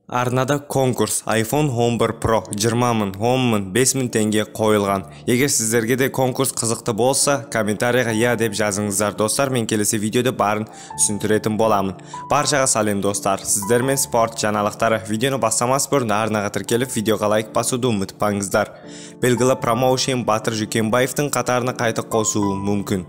Арнада конкурс iPhone 11 Pro 20 мың, 10 мың, 5 мың теңге қойылған. Егер сіздерге де конкурс қызықты болса, комментарийға я деп жазыңыздар достар, мен келесі видеода барын түсіндіретін боламын. Баршаға сәлем достар, сіздермен спорт жаңалықтары. Видеоны бастамас бұрын арнаға тіркеліп, видеоға лайк басуды ұмытпаңыздар. Белгілі промоушен Батыр Жүкембаевтың қатарына қайта қосуы мүмкін.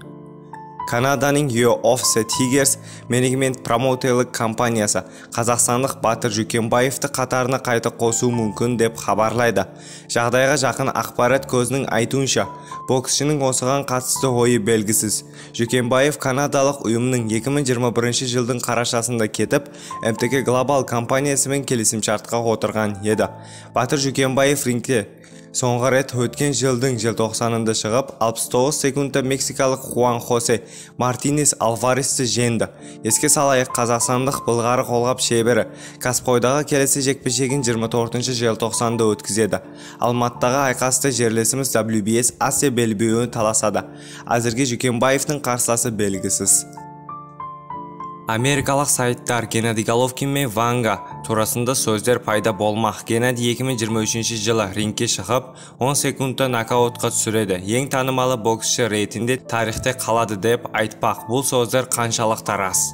Канаданың Yo Offset Tigers менеджмент промоутерлік компаниясы қазақстандық Батыр Жүкембаевты қатарына қайта қосуы мүмкін деп хабарлайды. Жағдайға жақын ақпарат көзінің айтуынша, боксшының осыған қатысты ойы белгісіз. Жүкембаев канадалық ұйымның 2021 жылдың қарашасында кетіп, МТК Global компаниясымен келісімшартқа отырған еді. Батыр Жүкембаев рингте соңғы рет өткен жылдың желтоқсанында шығып, 69 секундта мексикалық Хуан Хосе Мартинес Алваресті жеңді. Еске салайық, қазақстандық былғары қолғап шебері кәсіпқойдағы келесі жекпе-жегін 24 желтоқсанда өткізеді. Алматыдағы айқасты жерлесіміз WBS Асия белбеуін таласады. Әзірге Жүкембаевтың қарсыласы белгісіз. Америкалық сайттар Геннадий Головкин мен Ванга турасында сөздер пайда болмақ. Геннадий 2023 жылы рингке шығып, 10 секундта нокаутқа түсіреді. Ең танымалы боксшы рейтінде тарихте қалады деп айтпақ. Бұл сөздер қаншалықты рас?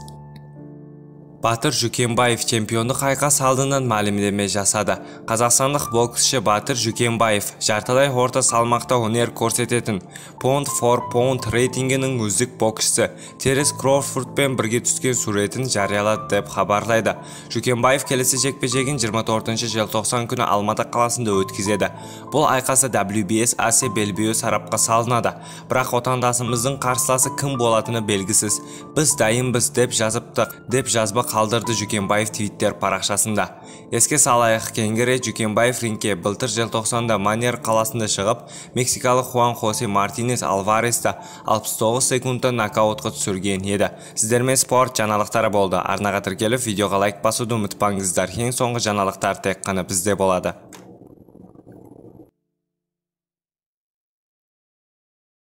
Батыр Жүкембаев чемпиондық айқас алдынан мәлімдеме жасады. Қазақстандық боксшы Батыр Жүкембаев жартылай орта салмақта өнер көрсететін Pound for Pound рейтингінің үздік боксшысы Теренс Кроуфордпен бірге түскен суретін жариялады деп хабарлайды. Жүкембаев келесі жекпе-жегін 24 желтоқсан күні Алматы қаласында өткізеді. Бұл айқасы WBS Асия белбеуі сарапқа салынады. Бірақ отандасымыздың қарсыласы кім болатыны белгісіз. Біз дайынбыз деп жазыптық деп жазба қалдырды Жүкембаев твиттер парақшасында. Еске салайық, кейінгі рет Жүкембаев рингке былтыр желтоқсанда Манер қаласында шығып, мексикалық Хуан Хосе Мартинес Алваресті 69 секундта нокаутқа түсірген еді. Сіздермен спорт жаңалықтары болды. Арнаға тіркеліп, видеоға лайк басуды ұмытпаңыздар. Ең соңғы жаңалықтар тек қана бізде болады.